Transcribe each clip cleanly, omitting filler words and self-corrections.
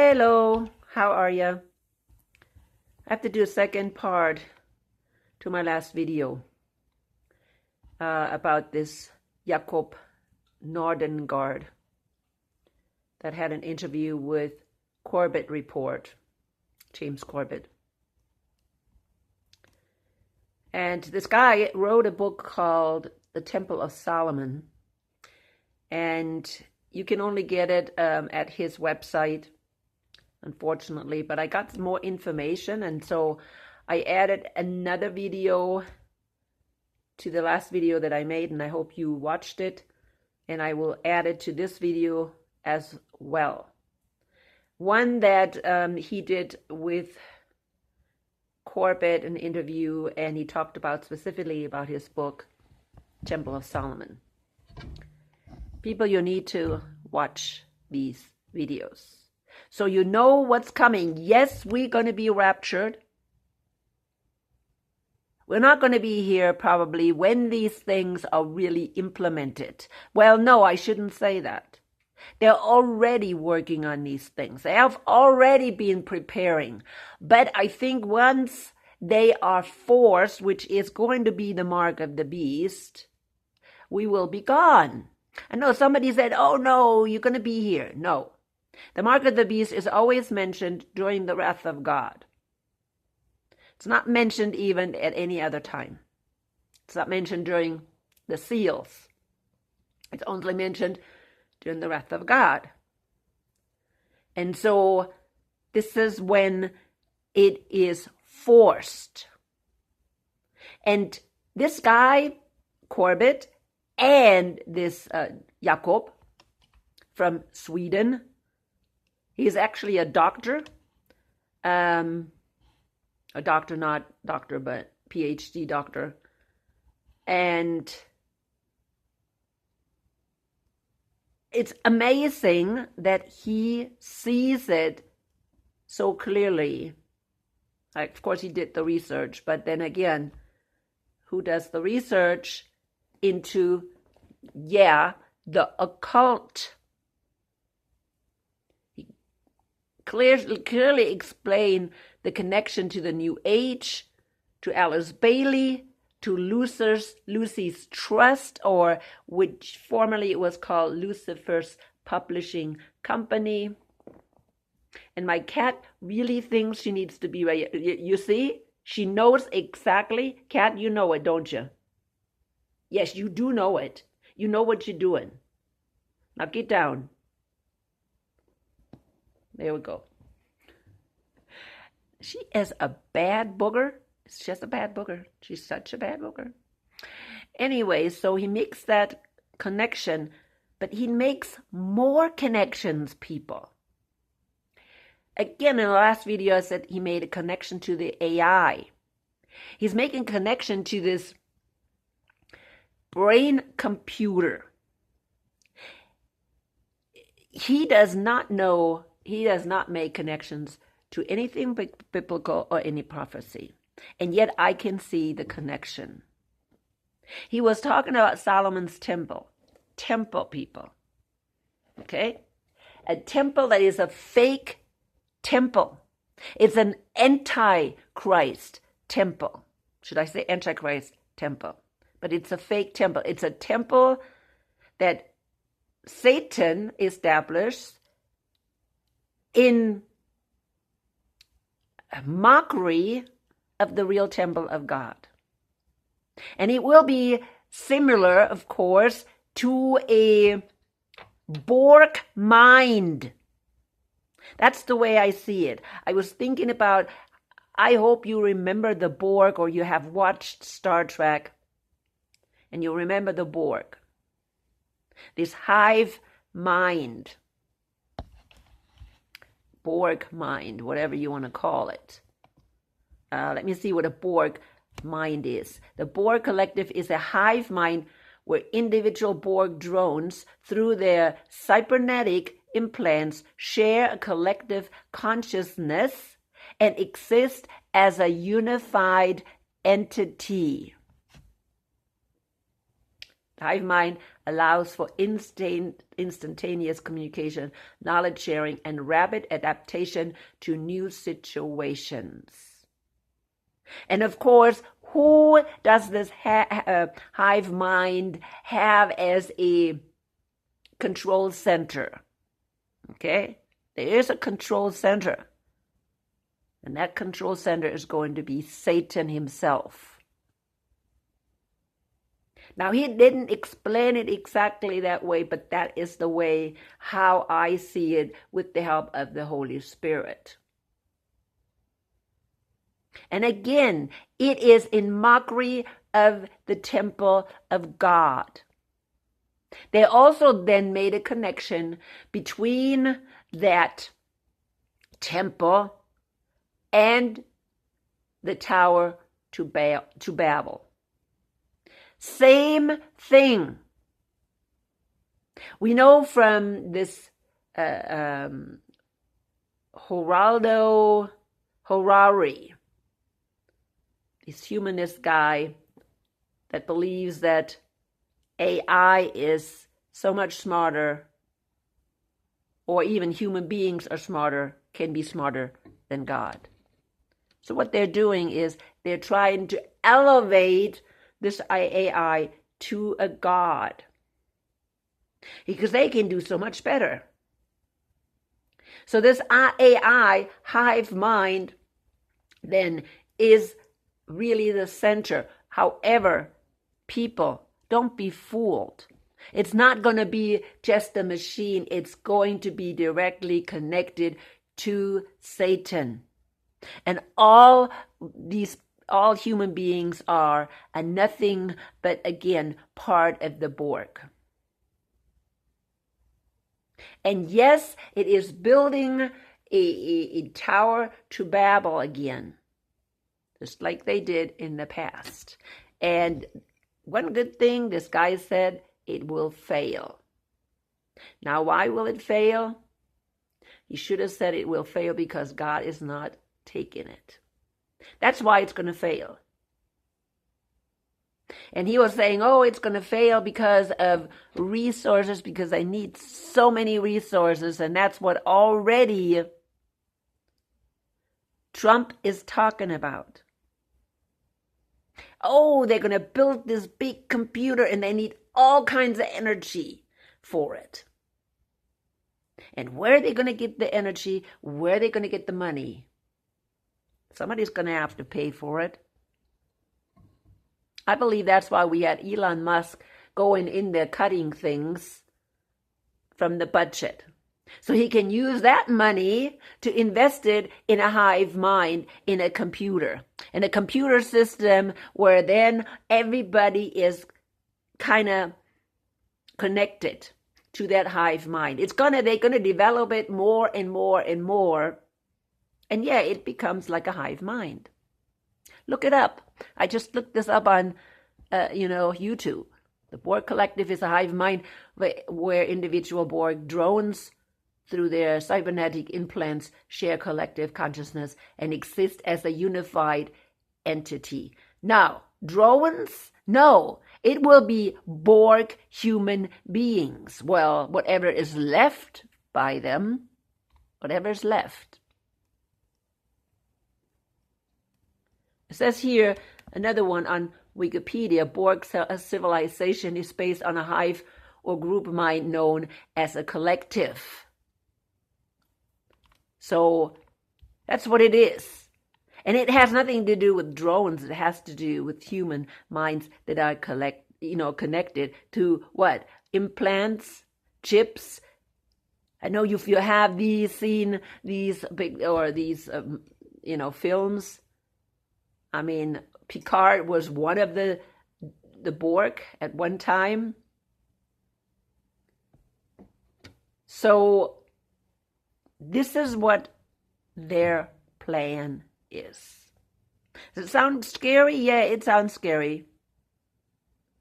Hello, how are you? I have to do a second part to my last video about this Jakob Nordengard that had an interview with Corbett Report, James Corbett. And this guy wrote a book called The Temple of Solomon, and you can only get it at his website, unfortunately, but I got more information, and so I added another video to the last video that I made, and I hope you watched it, and I will add it to this video as well. One that he did with Corbett, an interview, and he talked about specifically about his book, Temple of Solomon. People, you need to watch these videos so you know what's coming. Yes, we're going to be raptured. We're not going to be here probably when these things are really implemented. Well, no, I shouldn't say that. They're already working on these things. They have already been preparing. But I think once they are forced, which is going to be the mark of the beast, we will be gone. I know somebody said, oh no, you're going to be here. No. The mark of the beast is always mentioned during the wrath of God. It's not mentioned even at any other time. It's not mentioned during the seals. It's only mentioned during the wrath of God. And so this is when it is forced. And this guy, Corbett, and this Jakob from Sweden, he's actually a doctor. A doctor, not doctor, but PhD doctor. And it's amazing that he sees it so clearly. Like, of course, he did the research, but then again, who does the research into, the occult? He clearly explained the connection to the New Age, to Alice Bailey, to Lucy's Trust, or which formerly it was called Lucifer's Publishing Company. And my cat really thinks she needs to be right. You see, she knows exactly. Cat, you know it, don't you? Yes, you do know it. You know what you're doing. Now get down. There we go. She is a bad booger. It's just a bad booger. She's such a bad booger. Anyway, so he makes that connection, but he makes more connections, people. Again, in the last video, I said he made a connection to the AI. He's making a connection to this brain computer. He does not make connections to anything biblical or any prophecy. And yet I can see the connection. He was talking about Solomon's temple. Temple, people. Okay? A temple that is a fake temple. It's an antichrist temple. Should I say antichrist temple? But it's a fake temple. It's a temple that Satan established in mockery of the real temple of God. And it will be similar, of course, to a Borg mind. That's the way I see it. I was thinking about, I hope you remember the Borg, or you have watched Star Trek, and you remember the Borg. This hive mind. Borg mind, whatever you want to call it. Let me see what a Borg mind is. The Borg collective is a hive mind where individual Borg drones, through their cybernetic implants, share a collective consciousness and exist as a unified entity. Hive mind allows for instantaneous communication, knowledge sharing, and rapid adaptation to new situations. And of course, who does this hive mind have as a control center? Okay, there is a control center. And that control center is going to be Satan himself. Now, he didn't explain it exactly that way, but that is the way how I see it with the help of the Holy Spirit. And again, it is in mockery of the temple of God. They also then made a connection between that temple and the tower to Babel. Same thing. We know from this Geraldo Harari, this humanist guy that believes that AI is so much smarter, or even human beings are smarter, can be smarter than God. So what they're doing is they're trying to elevate this AI to a God, because they can do so much better. So this AI, hive mind, then is really the center. However, people, don't be fooled. It's not going to be just a machine. It's going to be directly connected to Satan. And all human beings are nothing but, again, part of the Borg. And yes, it is building a tower to Babel again, just like they did in the past. And one good thing, this guy said, it will fail. Now, why will it fail? He should have said it will fail because God is not taking it. That's why it's going to fail. And he was saying, oh, it's going to fail because of resources, because I need so many resources. And that's what already Trump is talking about. Oh, they're going to build this big computer and they need all kinds of energy for it. And where are they going to get the energy? Where are they going to get the money? Somebody's going to have to pay for it. I believe that's why we had Elon Musk going in there cutting things from the budget. So he can use that money to invest it in a hive mind, in a computer system where then everybody is kind of connected to that hive mind. They're gonna develop it more and more and more. And yeah, it becomes like a hive mind. Look it up. I just looked this up on, YouTube. The Borg Collective is a hive mind where individual Borg drones, through their cybernetic implants, share collective consciousness and exist as a unified entity. Now, drones? No, it will be Borg human beings. Well, whatever is left by them, whatever is left. It says here, another one on Wikipedia, Borg civilization is based on a hive or group mind known as a collective. So that's what it is. And it has nothing to do with drones. It has to do with human minds that are connected to what? Implants, chips. I know if you have seen these big, or these, films. I mean, Picard was one of the Borg at one time. So this is what their plan is. Does it sound scary? Yeah, it sounds scary.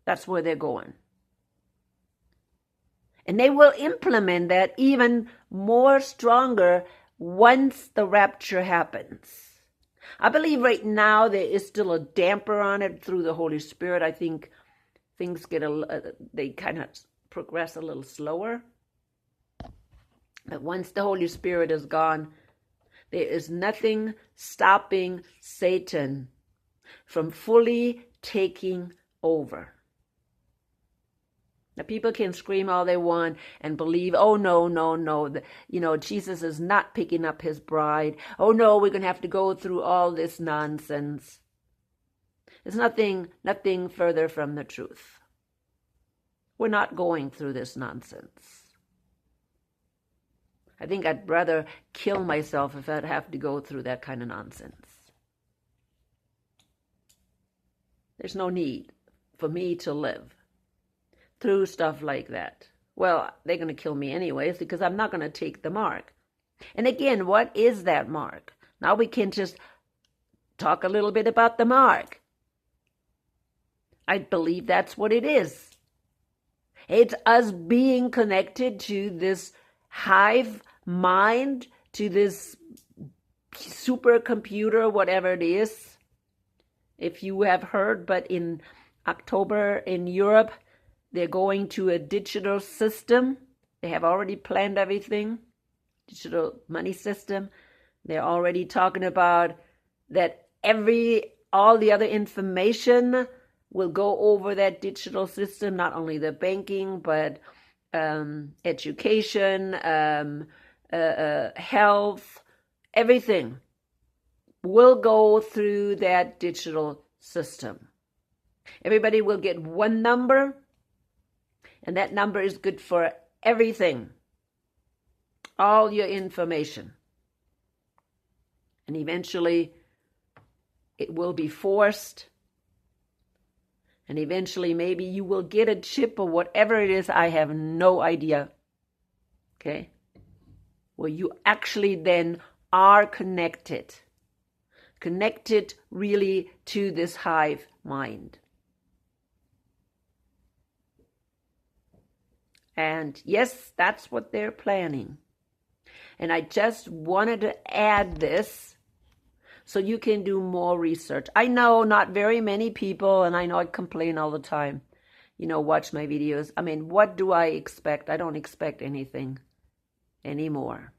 That's where they're going. And they will implement that even more stronger once the rapture happens. I believe right now there is still a damper on it through the Holy Spirit. I think things they kind of progress a little slower. But once the Holy Spirit is gone, there is nothing stopping Satan from fully taking over. Now, people can scream all they want and believe, oh, no, Jesus is not picking up his bride. Oh, no, we're going to have to go through all this nonsense. It's nothing further from the truth. We're not going through this nonsense. I think I'd rather kill myself if I'd have to go through that kind of nonsense. There's no need for me to live through stuff like that. Well, they're going to kill me anyways because I'm not going to take the mark. And again, what is that mark? Now we can just talk a little bit about the mark. I believe that's what it is. It's us being connected to this hive mind, to this supercomputer, whatever it is. If you have heard, but in October in Europe, they're going to a digital system. They have already planned everything, digital money system. They're already talking about that all the other information will go over that digital system, not only the banking, but education, health, everything will go through that digital system. Everybody will get one number, and that number is good for everything, all your information. And eventually, it will be forced. And eventually, maybe you will get a chip or whatever it is. I have no idea. Okay? Well, you actually then are connected really to this hive mind. And yes, that's what they're planning. And I just wanted to add this so you can do more research. I know not very many people, and I know I complain all the time, watch my videos. I mean, what do I expect? I don't expect anything anymore.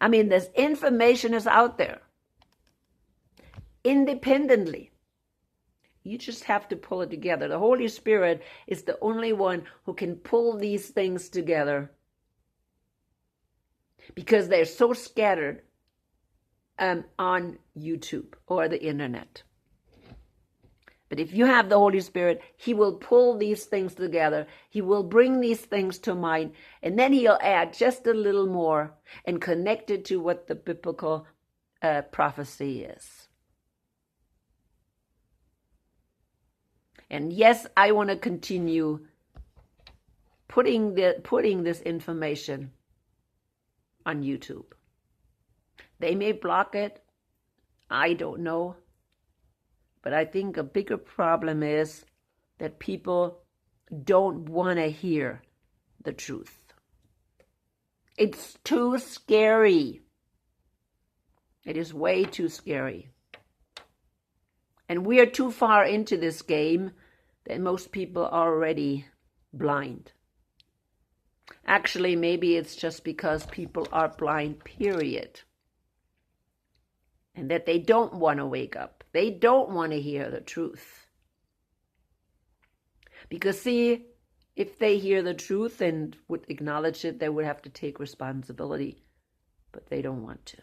I mean, this information is out there independently. You just have to pull it together. The Holy Spirit is the only one who can pull these things together because they're so scattered on YouTube or the internet. But if you have the Holy Spirit, He will pull these things together. He will bring these things to mind, and then He'll add just a little more and connect it to what the biblical prophecy is. And yes, I want to continue putting this information on YouTube. They may block it. I don't know. But I think a bigger problem is that people don't want to hear the truth. It's too scary. It is way too scary. And we are too far into this game that most people are already blind. Actually, maybe it's just because people are blind, period. And that they don't want to wake up. They don't want to hear the truth. Because see, if they hear the truth and would acknowledge it, they would have to take responsibility. But they don't want to.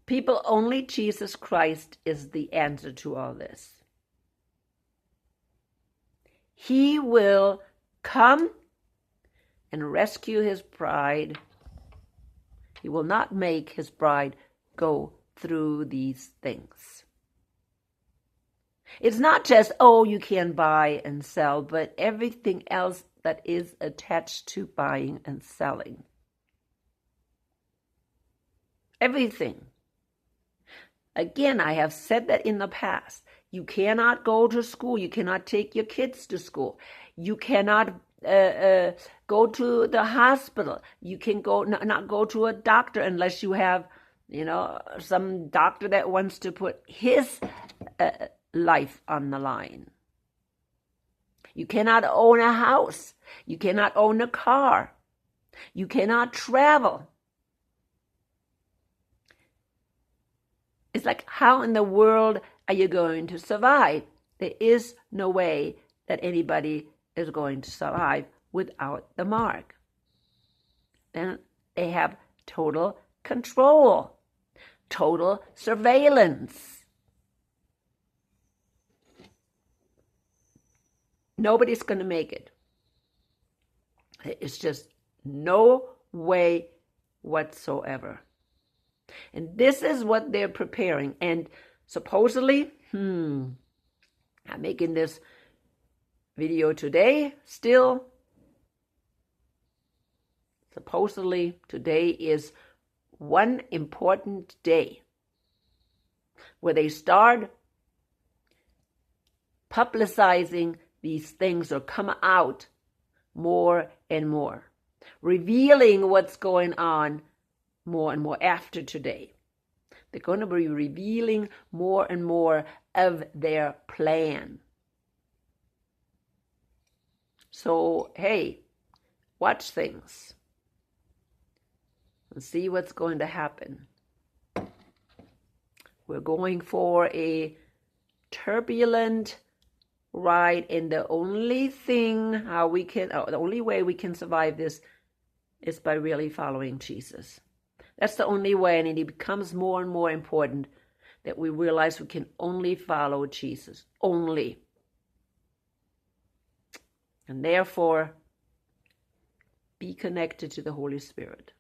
People, only Jesus Christ is the answer to all this. He will come and rescue His bride. He will not make His bride go through these things. It's not just, you can buy and sell, but everything else that is attached to buying and selling. Everything. Again, I have said that in the past. You cannot go to school. You cannot take your kids to school. You cannot go to the hospital. You can not go to a doctor unless you have some doctor that wants to put his life on the line. You cannot own a house. You cannot own a car. You cannot travel. It's like, how in the world are you going to survive? There is no way that anybody is going to survive without the mark. Then they have total control, total surveillance. Nobody's going to make it. It's just no way whatsoever. And this is what they're preparing. And supposedly, I'm making this video today still. Supposedly, today is one important day where they start publicizing these things or come out more and more, revealing what's going on more and more after today. They're going to be revealing more and more of their plan. So, hey, watch things and see what's going to happen. We're going for a turbulent ride, and the only way we can survive this is by really following Jesus. That's the only way, and it becomes more and more important that we realize we can only follow Jesus, only. And therefore, be connected to the Holy Spirit.